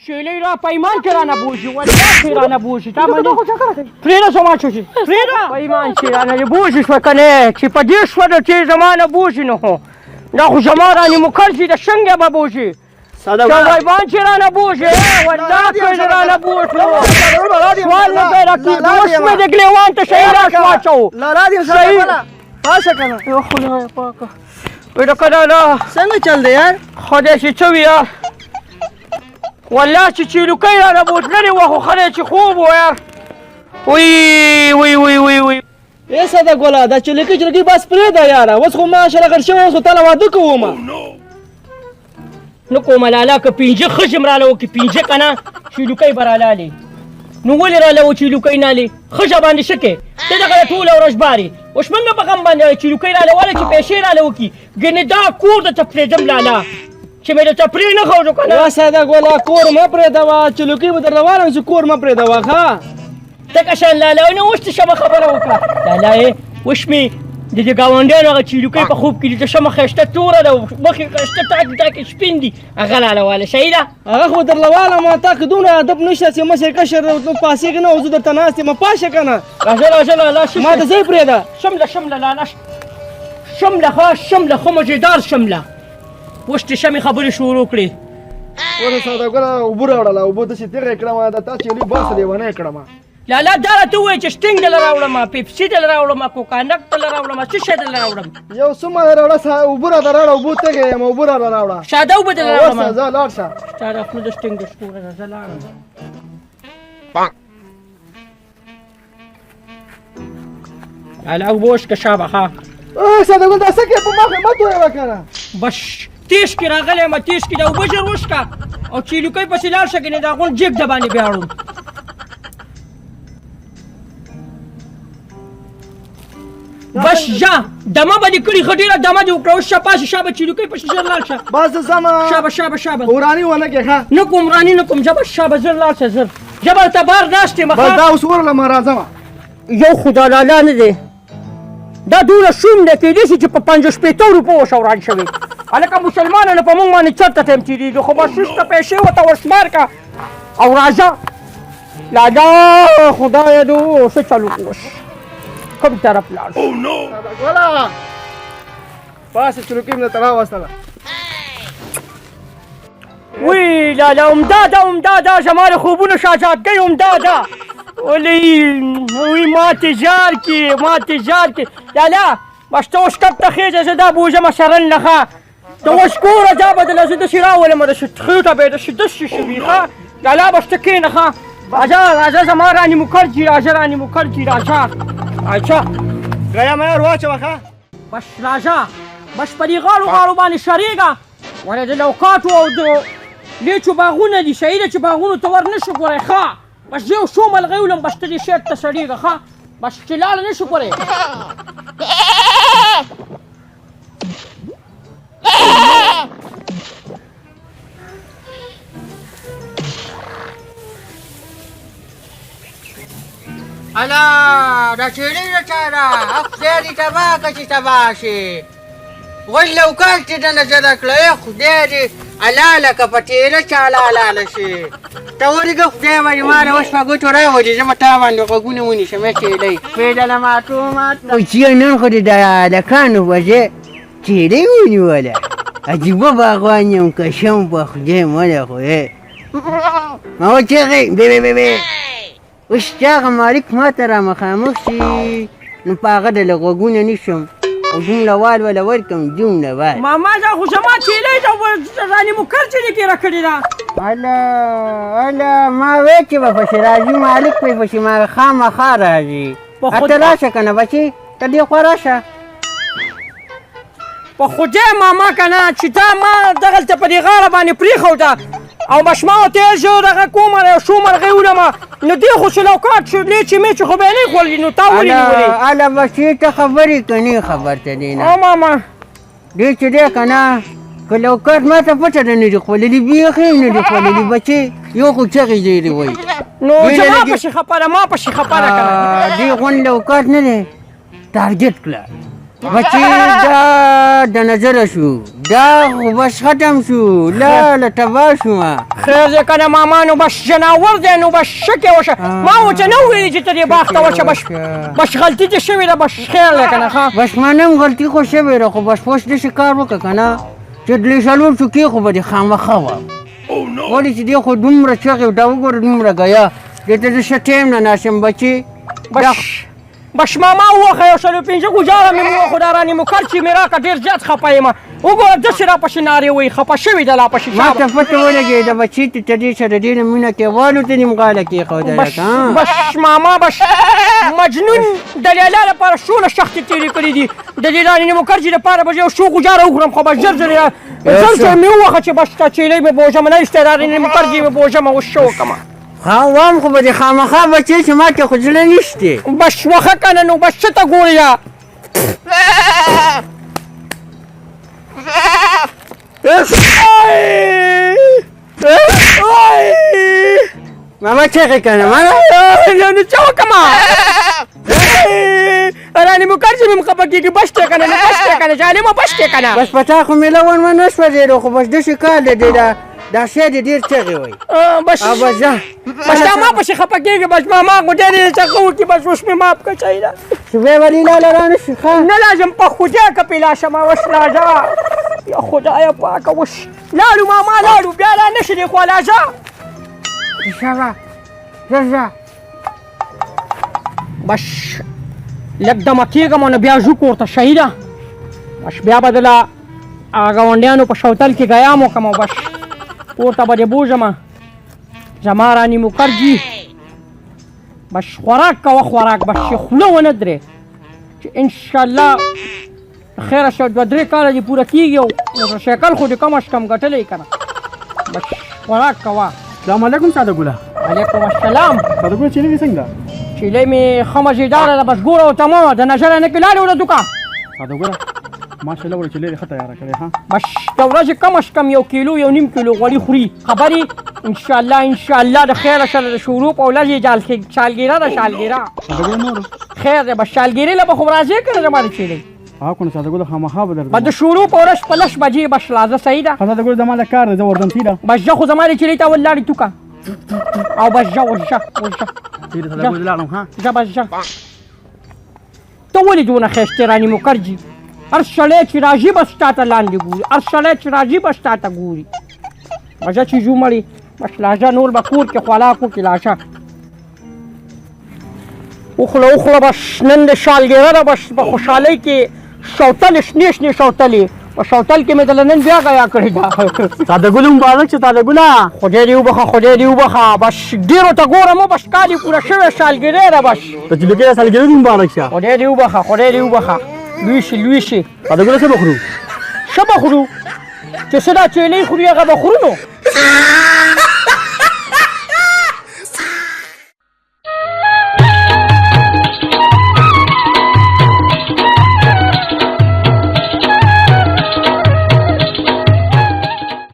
شیلې را پیمان کې رانه بوشي والله رانه بوشي تا باندې پرېږده زما شو شي پرېږده پیمان چې رانه بوشي شوه که نه چې په دې شوه ده چې زما نه بوشي نو خو دا خو زما رانې مکر شي د شنګې به بوشي شویبان چې رانه بوشي والله که رانه بوشي سوال نه پیدا کېږي اوس مې د ګلیوان ته شی راش واچو پاسه کنه یو خدای پاکه ویډه کنه نه څنګه چل دی یار خدای چې څه وي یار والله چې چیلوکۍ رانه بوتللې وه خو خدای چې خوب و یار وی ای ساده ګوله دا چلکۍ بس پرېږده یاره اوس خو ماشاءالله غر شوی اوس خو تاله واده کومه نه کومه لالا که پنځه ښځې م راله وکړي پنځه که نه چیلوکۍ به رالالې نو ولې راله و چیلوکۍ نالې ښځه باندې څه کې ته دغه ټوله ورځ بارې اوس موږ په غم باندې چیلوکۍ راله واله چې پیسې راله وکړي ګنې دا کور درته پرېږدم لالا چې مې درته پرې نه ښودو که نه ساده ګوله کور مه پرېږدوه چلوکۍ به درته وایم چې کور مه پرېږدوه ښه ته شان لالا نه اوس ته شمه خبره وکړه لالا یې اوس مې د دې ګاونډیانو هغه چیلوکۍ په خوب کې دي ته شمه ښایسته توره ده مخې ښایسته تاکې سپین دي هغه لاله واله صحیح ده هغه خو درله والم تا که دونه ادب نشته چې مشر کشر پاسېږي نه او زه درته ناست یم پاشه که نه راځه لالا ما ته ځای پرېږده شمله لالا شمله ښه شمله ښه مزېدار شمله اوس ته شمې خبرې شروع کړې ورته ساده ګوله اوبه راوړله اوبه داسې تېغه یې کړمه دا تا چیلي باسه لیونی یې کړمه لالا دا راته ووایه چې سټینګ دله راوړم پیپسي دله راوړم کوکانک دله راوړم څه شی دله راوړم یو څومره راوړه اوبه راته راوړه اوبه تېږه یم اوبه راله راوړه ساده اوبه دله راوړم اوس ځه لاړ شه ستا د خپل د سټینګ د شکوره ده زه لاړم لالا اوبه وڅښه شابه ښه ساده ګل دا څه کوې په مخ یې مه تویوه که نه بس تیز کې راغلی یم تیز کې دا اوبه ژر وڅښه او چیلوکۍ پسې لاړ شه ګنې د هغون جګ د باندې بیا اړوم بس ژه دمه به دې کړي ښه ډېره دمه دې وکړه اوس شه پاسې شابه چیلوکۍ پسې ژر لاړ شه بس زه ځمه شابه وراني ونه کې ښه نه کوم وراني نه کوم ژبه شابه ژر لاړ شه ژر ژبه درته بار ناست یم بس دا اوس ورلم راځمه یو خو دا لالا نه دی دا دونه شوم دی کېدای شي چې په 50 روپو وشه وران شوی هلکه مسلمانانو په موږ باندې چېرته ټایم تېرېږي خو بس وروسته پیسې ورته ورشمار کړه او راځه لالا خدایه دو څه چلو اوس کوم طرف لاړ شو ګوله پاسه چلوکۍ مې درته راوستله وی لالا عمده زما د خوبونو شهزادګۍ عمده ده وی ما تجار کې لالا بس ته اوس کب ته خېږه زه دا بوژمه شرن نه ښه ته اوس کوره ځه بدله زه داسې راولم داسې خېټه به یې داسې داسې شوي ښه لالا بس ته کښېنه ښه راځه زما رانې مکر جي راځه اچھا ګیا مې ور واچوه ښه بس راځه بس په دې غاړو باندې شرېږه ولې د لوکاټو او د لیچو باغونه دي صحیح ده چې باغونو ته ور نه شو ګورئ ښه بس زه یو څو ملغۍ ولم بس ته دې شیټ ته سړېږه ښه بس چې لاړه نه شو ګورئ الا دا چیلۍ د چا ده خدای دې تباه کړه چې تباه شي غوږ لوکاټ دې دنه زده کړه ای خدای دې الاله که په تېره چاله الاله شي ته ورېږه خدای باندې ما نه اوس په ګوتو راوړي زه به تا باندې غوږونه ونیسم ای چیلۍ پرېږدله ماته چې نن خو دې د هلکانو وجه چیلۍ ونیوله عجیبه باغوان یم کشم په خدای مله خو ما وچغې بې اوس چې هغه مالک ما ته را مخامخ شي نو په هغه ډله غوږونه نیسم او دومره والوله ورکړم دومره وال ماما دا خو زما چیلۍ ده رانې مو کر چې دې تېره کړې ده اله ما وی چې به پسې راځي مالک پې پسې ما خامخا راځي ته راشه که نه بچې ته دې خوا راشه په خدای ماما که نه چې تا ما دغلته په دې غاړه باندې پرېښوده او مشماو ته زه دغه کومه یو څو مرغۍ ولمه نو دې خو چې لوکاټ شو لیچې میچې خو به یې نه خوړلي نو تا ولې نیولې اله بچې ته خبرې کنې خبر ته دی نه او ماما دې چې دی که نه که لوکاټ ما ته پټه ده نه دي خوړلي بیخي نه دي خوړلي بچې یو خو چغې ډېرې وایي نو چې ما پسې خپه ده که نه دې غوند لوکاټ نه دی ټارګېټ کړه بچی دا د نظر شو دا خو بس ختم شو لا تبا شو خیر دی کنه ماما نو بس جناور دی نو بس شکه وشه ما و چې نو ویلي چې ته دې باغ ته وشه بس غلطي دې شوې ده بس خیر دی کنه ښه بس منم غلطي خو شوې ده خو بس اوس داسې کار وکړه که نه چې درې څلور څوکې خو به دې خامخا وه ولې چې دې خو دومره چغې دا وګوره دومره ګیا دې ته زه ښه ټایم نه ناسم بچي بس ماما ووخه یو شل پنځه ګوجاره مې ووخو دا رانې مو کل چې مې راکړه ډېر زیات خفه یم وګوره داسې راپسې نارې وایي خفه شوې ده لا پسې ما ته پته ولګېده بچي ته ته دې سره ډېره مینه کې والو ته نیم غاله کېښودله بس ماما بس مجنون د لیلا لپاره څومره سختې تېرې کړي دي د دې رانې مکرجي لپاره به یو څو ګوجاره وخورم خو بس ژر ژر مې ووخه چې بس تا چیلۍ مې بوژم نه ایستی دا رانې مکرجي مې بوژم اوس څه وکړمه وام خو به دې خامخا بچی چې ما کې خو زړه نشته بس وخه کنه نو بس څه ته ګورې یا ماما چغې کنه ماما نو څه وکړمه رانې مکرجي مې خفه کېږي بس دی کنه نو بس دی کنه ظالمه بس دی کنه بس په تا خو مې لون ونه سوځېدو خو بس داسې کار دی دا شی دې ډېر چغې وایي بس دا ما پسې خفه کېږي بس ماما خو ډېرې څه وکړي بس اوس مې معاف کړه چایله شوې ولې لاله رانه شي ښه نه لازم په خدای که پیلا شمه اوس راځه یا خدایه پاکه اوس لاړو ماما لاړو بیا را نه شي دی خو راځه شابه ژر بس لږ دمه کېږم نو بیا ځو کور ته شهیده بس بیا به دله ګاونډیانو په شوتل کې ګیام وکړم او بس کور ته به دې بوځم زما رانې مکرجي بس خوراک کوه خوراک بس چې خوله ونه درې چې انشاءالله خیره شه 2-3 کاله دې پوره کېږي او موټرسایکل خو دې کم از کم ګټلی که نه بس خوراک کوه السلام علیکم ساده ګله علیکم السلام ساده ګله چیلۍ دې څنګه ده چیلۍ مې ښه مزېداره ده بس ګوره او تمامه د نظره نه کې لاړې وړه دوکه ساده ګله ماشاءالله وړه چیلۍ دې ښه تیاره کړې ها بس د ورځې کم از کم 1 کیلو 1.5 کیلو غوړي خوري خبرې انشاءالله د خیره سره د شروع په ورځې شالګیره ده شالګیره ساده ګله نور خیر دی بس شالګیرې له به خو راځې که نه زما د چیلۍ کنه ساده ګله خامخا به درځم بس د شروع په ورځ په 10 بجې بس راځه صحیح ده ساده ګله زما د کار دی زه ورځم تیره بس زه خو زما د چیلۍ ته ول لاړې توکه او بس ځه ورځه تیره ساده ګله لاړم ها ځه بس ځه ته ولې دونه ښایستې رانې مکرجي هر سړی چې راځي بس تا ته لاندې ګوري هر سړی چې راځي بس تا ته ګوري مزه چې ځو مړې بس لاژه نور به کور کې خوراک وکړي لاژه وخوله بس نن د شالګیره ده بس په خوشحالۍ کې شوتلې شنې شنې شوتلې په شوتل کې مې دله نن بیا ګیا کړې ده ساده ګله مبارک شه ساده ګله خدای دې وبخه بس ډېرو ته ګورم بس کال یې پوره شوی شالګیرې ده بس ته چې لږه سالګرې دې مبارک شه خدای دې وبخه لوی شي ساده ګله څه به خورو څه به خورو چې څه دا چیلۍ خوري هغه به خورو نو